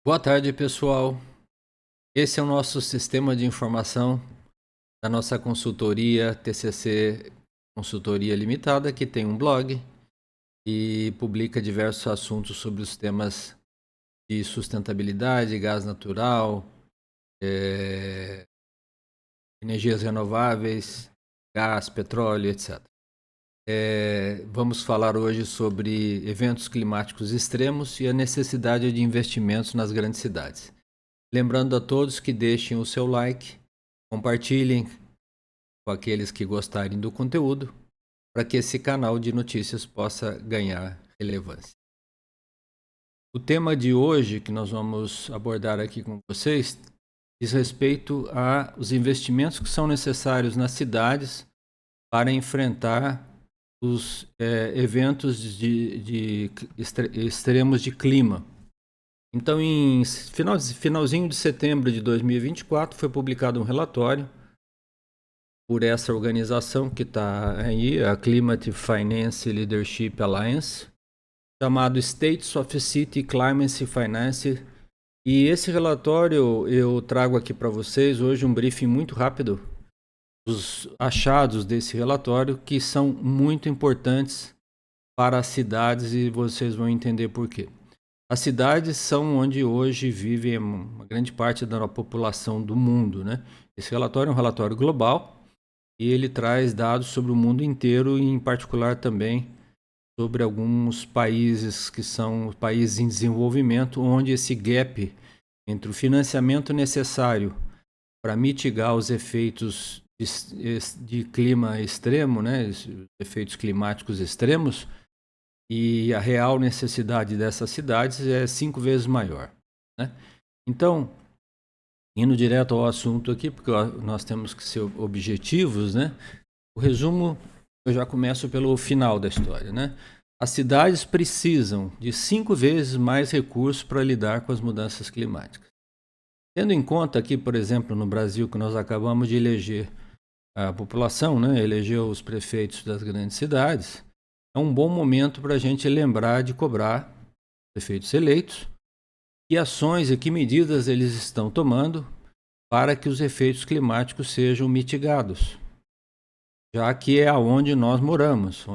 Boa tarde, pessoal. Esse é o nosso sistema de informação da nossa consultoria TCC Consultoria Limitada, que tem um blog e publica diversos assuntos sobre os temas de sustentabilidade, gás natural, energias renováveis, gás, petróleo, etc. Vamos falar hoje sobre eventos climáticos extremos e a necessidade de investimentos nas grandes cidades. Lembrando a todos que deixem o seu like, compartilhem com aqueles que gostarem do conteúdo, para que esse canal de notícias possa ganhar relevância. O tema de hoje que nós vamos abordar aqui com vocês diz respeito aos investimentos que são necessários nas cidades para enfrentar os eventos de extremos de clima. Então, em finalzinho de setembro de 2024, foi publicado um relatório por essa organização que está aí, a Climate Finance Leadership Alliance, chamado States of City Climate Finance. E esse relatório eu trago aqui para vocês hoje um briefing muito rápido dos achados desse relatório, que são muito importantes para as cidades, e vocês vão entender por quê. As cidades são onde hoje vive uma grande parte da população do mundo, né? Esse relatório é um relatório global e ele traz dados sobre o mundo inteiro e, em particular, também sobre alguns países que são países em desenvolvimento, onde esse gap entre o financiamento necessário para mitigar os efeitos de clima extremo, né? Os efeitos climáticos extremos, e a real necessidade dessas cidades é 5 vezes maior, né? Então, indo direto ao assunto aqui, porque nós temos que ser objetivos, né? O resumo, eu já começo pelo final da história, né? As cidades precisam de 5 vezes mais recursos para lidar com as mudanças climáticas. Tendo em conta aqui, por exemplo, no Brasil, que nós acabamos de eleger a população, né? Elegeu os prefeitos das grandes cidades, é um bom momento para a gente lembrar de cobrar prefeitos eleitos que ações e que medidas eles estão tomando para que os efeitos climáticos sejam mitigados, já que é onde nós moramos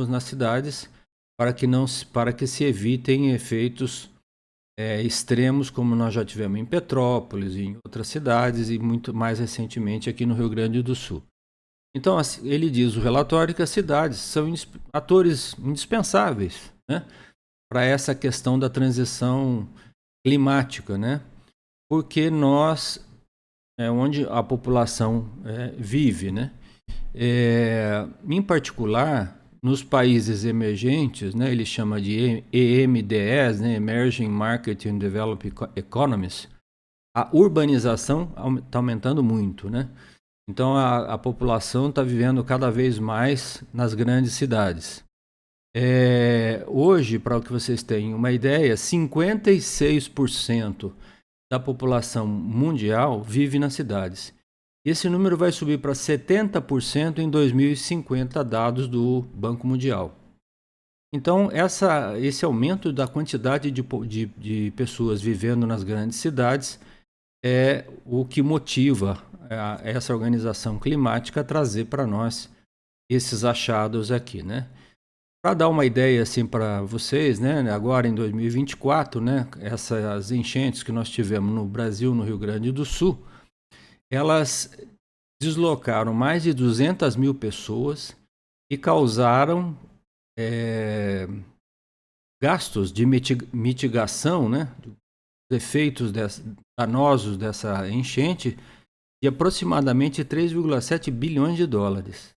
nas cidades, para que se evitem efeitos extremos, como nós já tivemos em Petrópolis, em outras cidades e muito mais recentemente aqui no Rio Grande do Sul. Então, ele diz o relatório que as cidades são atores indispensáveis, né, para essa questão da transição climática, né, porque nós é onde a população vive, né. Em particular, nos países emergentes, né, ele chama de EMDEs, né, Emerging Market and Developing Economies, a urbanização está aumentando muito, né. Então, a população está vivendo cada vez mais nas grandes cidades. Hoje, para que vocês tenham uma ideia, 56% da população mundial vive nas cidades. Esse número vai subir para 70% em 2050, dados do Banco Mundial. Então, esse aumento da quantidade de pessoas vivendo nas grandes cidades é o que motiva essa organização climática a trazer para nós esses achados aqui, né? Para dar uma ideia assim para vocês, né? Agora em 2024, né? Essas enchentes que nós tivemos no Brasil, no Rio Grande do Sul, elas deslocaram mais de 200 mil pessoas e causaram gastos de mitigação, né? Dos efeitos danosos dessa enchente, de aproximadamente 3,7 bilhões de dólares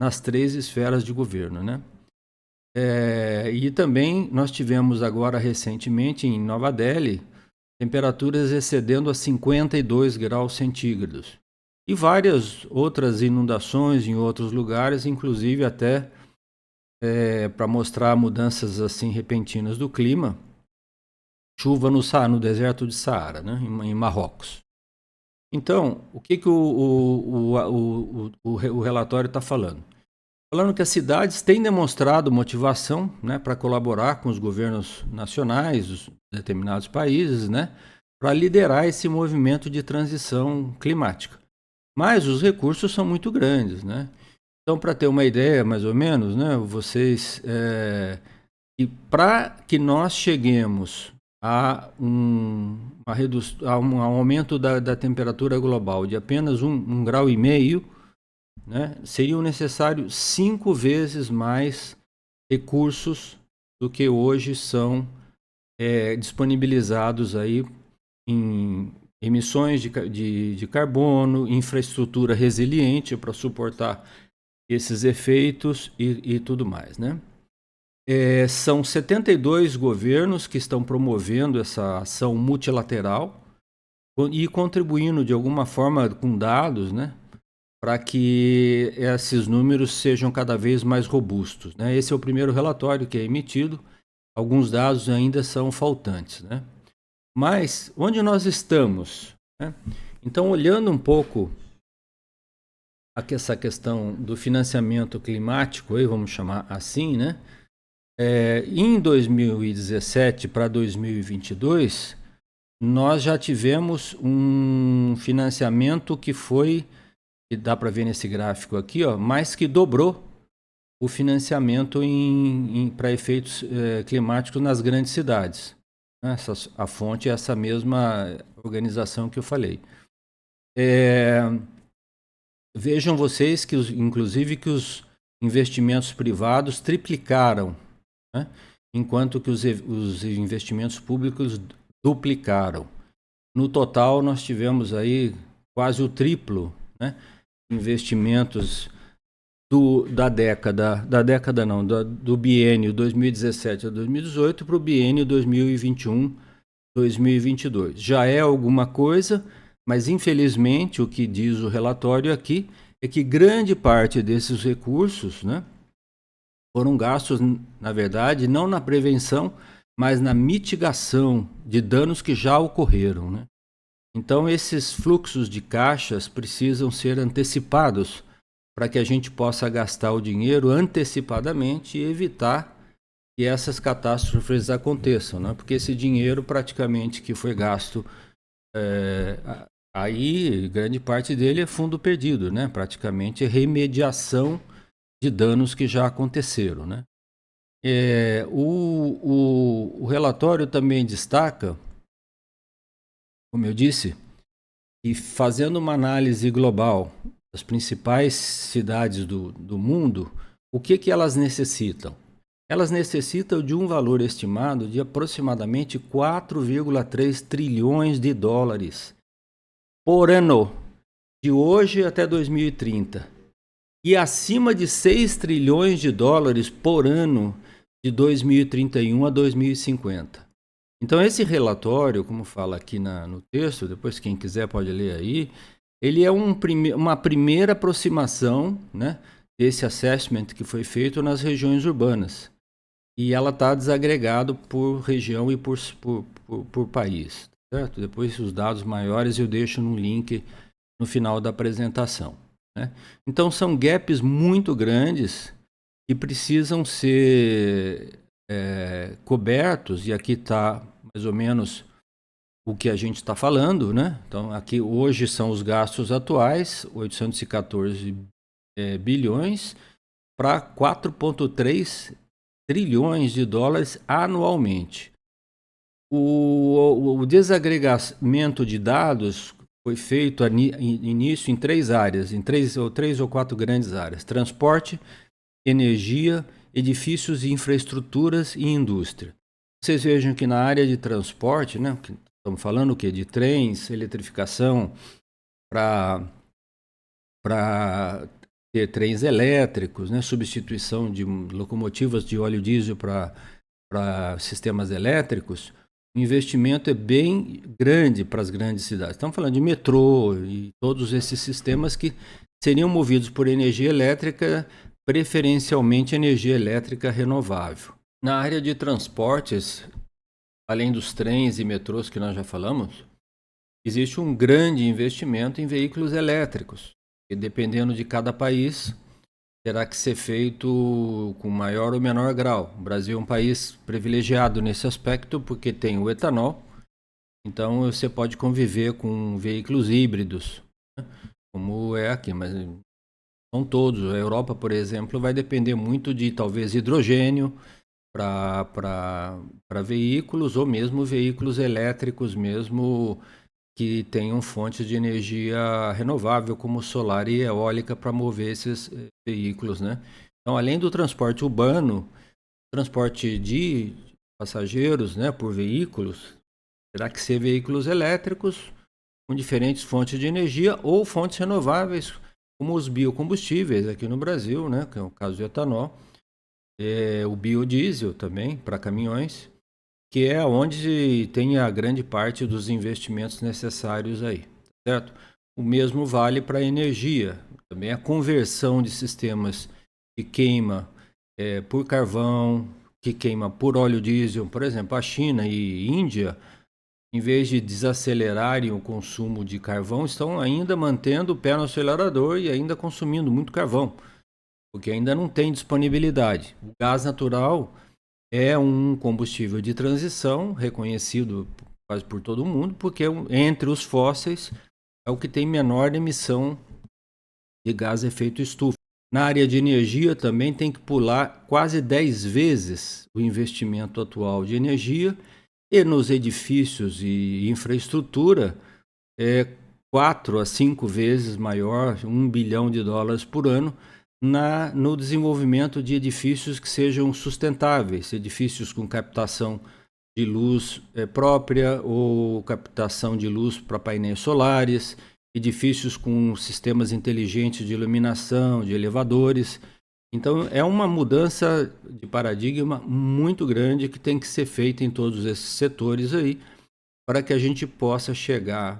nas 3 esferas de governo, né? E também nós tivemos agora recentemente em Nova Delhi temperaturas excedendo a 52 graus centígrados e várias outras inundações em outros lugares, inclusive até para mostrar mudanças assim repentinas do clima, chuva no deserto de Saara, né, em Marrocos. Então, o que o relatório está falando? falando que as cidades têm demonstrado motivação, né, para colaborar com os governos nacionais dos determinados países, né, para liderar esse movimento de transição climática. Mas os recursos são muito grandes, né? Então, para ter uma ideia, mais ou menos, né, e para que nós cheguemos a a um aumento da temperatura global de apenas 1,5 graus, né, seriam necessários 5 vezes mais recursos do que hoje são disponibilizados aí em emissões de carbono, infraestrutura resiliente para suportar esses efeitos e tudo mais, né? São 72 governos que estão promovendo essa ação multilateral e contribuindo de alguma forma com dados, né, para que esses números sejam cada vez mais robustos, né? Esse é o primeiro relatório que é emitido, alguns dados ainda são faltantes, né? Mas onde nós estamos, né? Então, olhando um pouco essa questão do financiamento climático, aí vamos chamar assim, né? Em 2017 para 2022, nós já tivemos um financiamento que dá para ver nesse gráfico aqui, ó, mais que dobrou o financiamento para efeitos climáticos nas grandes cidades. A fonte é essa mesma organização que eu falei. Vejam vocês que, inclusive, que os investimentos privados triplicaram, né? Enquanto que os investimentos públicos duplicaram. No total, nós tivemos aí quase o triplo, né? Investimentos do biênio 2017 a 2018 para o biênio 2021-2022. Já é alguma coisa, mas infelizmente o que diz o relatório aqui é que grande parte desses recursos, né, foram gastos, na verdade, não na prevenção, mas na mitigação de danos que já ocorreram, né? Então, esses fluxos de caixas precisam ser antecipados para que a gente possa gastar o dinheiro antecipadamente e evitar que essas catástrofes aconteçam, né? Porque esse dinheiro praticamente que foi gasto, aí grande parte dele é fundo perdido, né? Praticamente é remediação de danos que já aconteceram, né? O relatório também destaca, como eu disse, e fazendo uma análise global das principais cidades do mundo, o que elas necessitam? Elas necessitam de um valor estimado de aproximadamente 4,3 trilhões de dólares por ano, de hoje até 2030, e acima de 6 trilhões de dólares por ano de 2031 a 2050. Então, esse relatório, como fala aqui no texto, depois quem quiser pode ler aí, ele é uma primeira aproximação, né, desse assessment que foi feito nas regiões urbanas. E ela está desagregado por região e por país. Certo? Depois os dados maiores eu deixo no link no final da apresentação, né? Então, são gaps muito grandes que precisam ser cobertos, e aqui está mais ou menos o que a gente está falando, né? Então, aqui hoje são os gastos atuais, 814 bilhões para 4,3 trilhões de dólares anualmente. O desagregamento de dados foi feito início em 3 áreas, em três ou quatro grandes áreas: transporte, energia, edifícios e infraestruturas e indústria. Vocês vejam que na área de transporte, né, estamos falando o quê? De trens, eletrificação para ter trens elétricos, né, substituição de locomotivas de óleo diesel para sistemas elétricos. O investimento é bem grande para as grandes cidades. Estamos falando de metrô e todos esses sistemas que seriam movidos por energia elétrica, preferencialmente energia elétrica renovável. Na área de transportes, além dos trens e metrôs que nós já falamos, existe um grande investimento em veículos elétricos. E dependendo de cada país, terá que ser feito com maior ou menor grau. O Brasil é um país privilegiado nesse aspecto porque tem o etanol, então você pode conviver com veículos híbridos, né, como é aqui, mas não todos. A Europa, por exemplo, vai depender muito de talvez hidrogênio para veículos ou mesmo veículos elétricos mesmo que tenham fontes de energia renovável, como solar e eólica, para mover esses veículos, né? Então, além do transporte urbano, transporte de passageiros, né, por veículos, terá que ser veículos elétricos com diferentes fontes de energia ou fontes renováveis, como os biocombustíveis aqui no Brasil, né, que é o caso do etanol, o biodiesel também para caminhões, que é onde tem a grande parte dos investimentos necessários aí, certo? O mesmo vale para a energia, também a conversão de sistemas que queima por carvão, que queima por óleo diesel, por exemplo, a China e Índia, em vez de desacelerarem o consumo de carvão, estão ainda mantendo o pé no acelerador e ainda consumindo muito carvão, porque ainda não tem disponibilidade. O gás natural é um combustível de transição reconhecido quase por todo mundo, porque entre os fósseis é o que tem menor emissão de gás efeito estufa. Na área de energia também tem que pular quase 10 vezes o investimento atual de energia, e nos edifícios e infraestrutura é 4 a 5 vezes maior, US$ 1 bilhão por ano, no desenvolvimento de edifícios que sejam sustentáveis, edifícios com captação de luz própria ou captação de luz para painéis solares, edifícios com sistemas inteligentes de iluminação, de elevadores. Então, é uma mudança de paradigma muito grande que tem que ser feita em todos esses setores aí, para que a gente possa chegar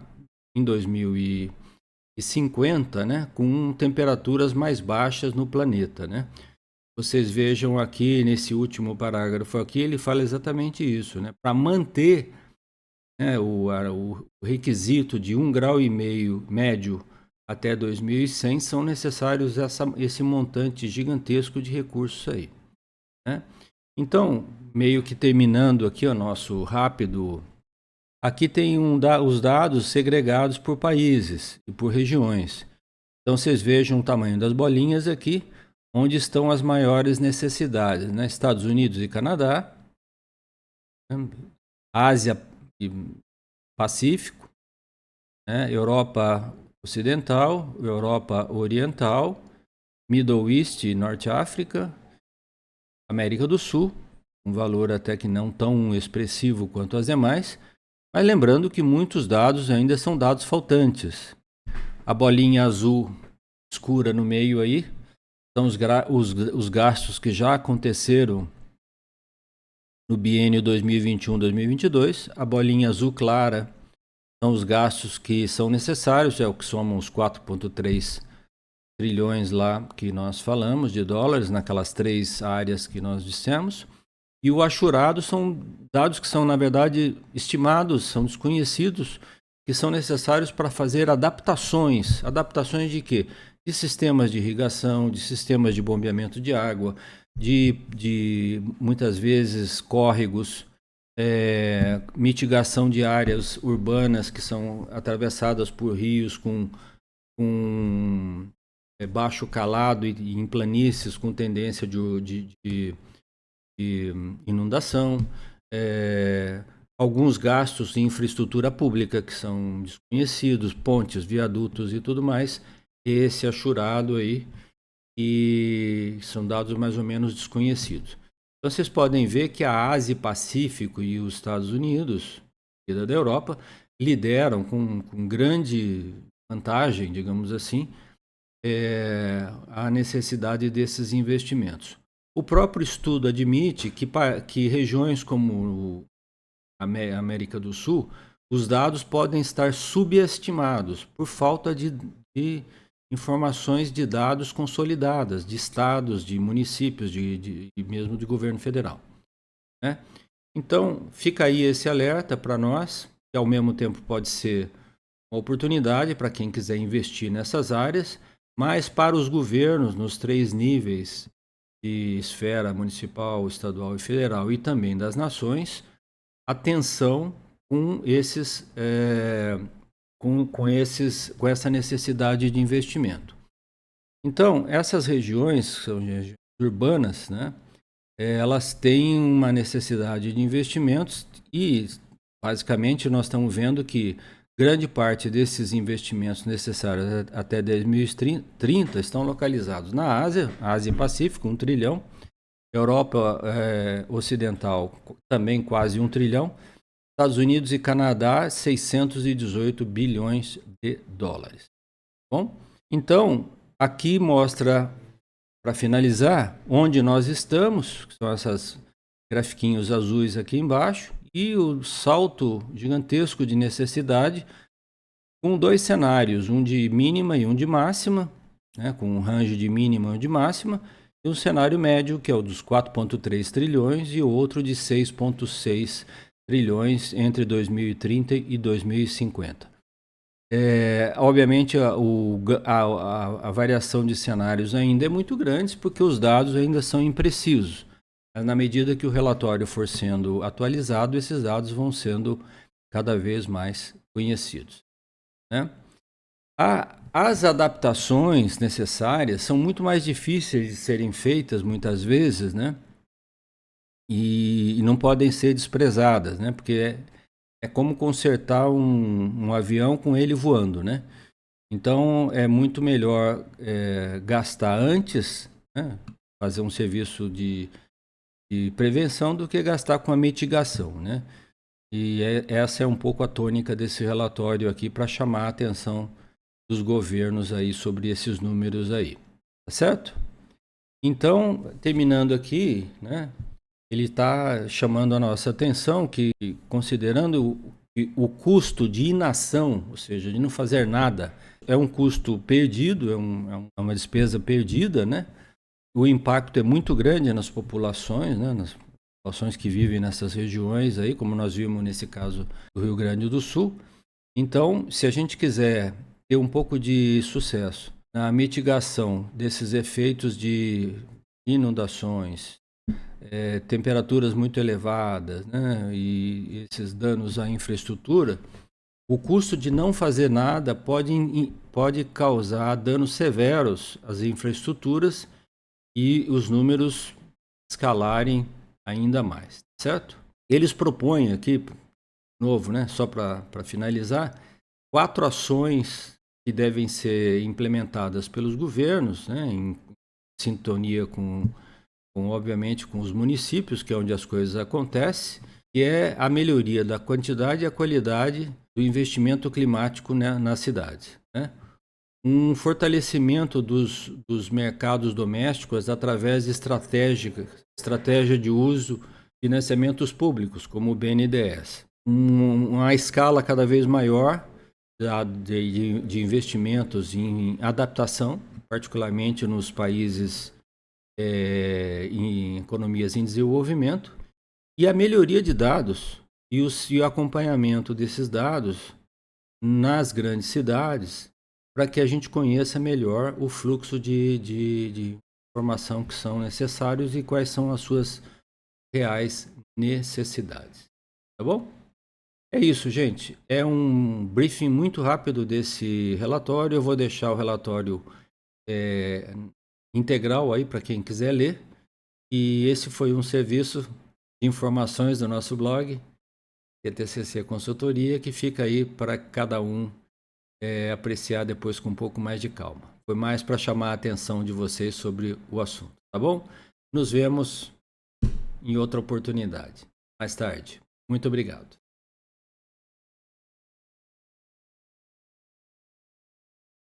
em 2050, né, com temperaturas mais baixas no planeta, né? Vocês vejam aqui nesse último parágrafo aqui, ele fala exatamente isso, né? Para manter, né, o requisito de 1,5 grau médio até 2100 são necessários esse montante gigantesco de recursos aí, né? Então, meio que terminando aqui o nosso rápido, aqui tem os dados segregados por países e por regiões. Então, vocês vejam o tamanho das bolinhas aqui, onde estão as maiores necessidades, né? Estados Unidos e Canadá, né? Ásia e Pacífico, né? Europa Ocidental, Europa Oriental, Middle East e Norte África, América do Sul, um valor até que não tão expressivo quanto as demais, mas lembrando que muitos dados ainda são dados faltantes. A bolinha azul escura no meio aí são os gastos que já aconteceram no biênio 2021-2022. A bolinha azul clara são os gastos que são necessários, é o que somam os 4,3 trilhões lá que nós falamos de dólares, naquelas 3 áreas que nós dissemos. E o achurado são dados que são, na verdade, estimados, são desconhecidos, que são necessários para fazer adaptações. Adaptações de quê? De sistemas de irrigação, de sistemas de bombeamento de água, de muitas vezes córregos, mitigação de áreas urbanas que são atravessadas por rios com baixo calado e em planícies com tendência de inundação, alguns gastos em infraestrutura pública que são desconhecidos, pontes, viadutos e tudo mais, esse achurado aí, e são dados mais ou menos desconhecidos. Então vocês podem ver que a Ásia Pacífico e os Estados Unidos, e da Europa, lideram com grande vantagem, digamos assim, a necessidade desses investimentos. O próprio estudo admite que regiões como a América do Sul, os dados podem estar subestimados por falta de informações de dados consolidadas, de estados, de municípios, de mesmo de governo federal, né? Então, fica aí esse alerta para nós, que ao mesmo tempo pode ser uma oportunidade para quem quiser investir nessas áreas, mas para os governos nos 3 níveis de esfera municipal, estadual e federal e também das nações, atenção com esses, com essa necessidade de investimento. Então, essas regiões, são regiões urbanas, né, elas têm uma necessidade de investimentos e, basicamente, nós estamos vendo que grande parte desses investimentos necessários até 2030 estão localizados na Ásia, Ásia Pacífico, 1 trilhão, Europa Ocidental também quase 1 trilhão, Estados Unidos e Canadá 618 bilhões de dólares. Bom, então aqui mostra, para finalizar, onde nós estamos, que são esses grafiquinhos azuis aqui embaixo, e o salto gigantesco de necessidade, com 2 cenários, um de mínima e um de máxima, né, com um range de mínima e de máxima, e um cenário médio, que é o dos 4,3 trilhões, e o outro de 6,6 trilhões entre 2030 e 2050. Obviamente, a variação de cenários ainda é muito grande, porque os dados ainda são imprecisos. Mas na medida que o relatório for sendo atualizado, esses dados vão sendo cada vez mais conhecidos, né? As adaptações necessárias são muito mais difíceis de serem feitas muitas vezes, né? E não podem ser desprezadas, né? Porque é como consertar um avião com ele voando, né? Então é muito melhor gastar antes, né? Fazer um serviço de prevenção do que gastar com a mitigação, né? E essa é um pouco a tônica desse relatório aqui, para chamar a atenção dos governos aí sobre esses números aí, tá certo? Então, terminando aqui, né, ele está chamando a nossa atenção que, considerando o custo de inação, ou seja, de não fazer nada, é um custo perdido, é uma despesa perdida, né? O impacto é muito grande nas populações, né, nas populações que vivem nessas regiões aí, como nós vimos nesse caso do Rio Grande do Sul. Então, se a gente quiser ter um pouco de sucesso na mitigação desses efeitos de inundações, temperaturas muito elevadas, né, e esses danos à infraestrutura, o custo de não fazer nada pode causar danos severos às infraestruturas e os números escalarem ainda mais, certo? Eles propõem aqui, novo, né, só para finalizar, 4 ações que devem ser implementadas pelos governos, né, em sintonia obviamente, com os municípios, que é onde as coisas acontecem, que é a melhoria da quantidade e a qualidade do investimento climático, né, na cidade, né? Um fortalecimento dos mercados domésticos através de estratégia de uso de financiamentos públicos, como o BNDES. Uma escala cada vez maior de investimentos em adaptação, particularmente nos países em economias em desenvolvimento, e a melhoria de dados e o acompanhamento desses dados nas grandes cidades, para que a gente conheça melhor o fluxo de informação que são necessários e quais são as suas reais necessidades. Tá bom? É isso, gente. É um briefing muito rápido desse relatório. Eu vou deixar o relatório integral aí para quem quiser ler. E esse foi um serviço de informações do nosso blog, TCC Consultoria, que fica aí para cada um apreciar depois com um pouco mais de calma. Foi mais para chamar a atenção de vocês sobre o assunto, tá bom? Nos vemos em outra oportunidade, mais tarde. Muito obrigado.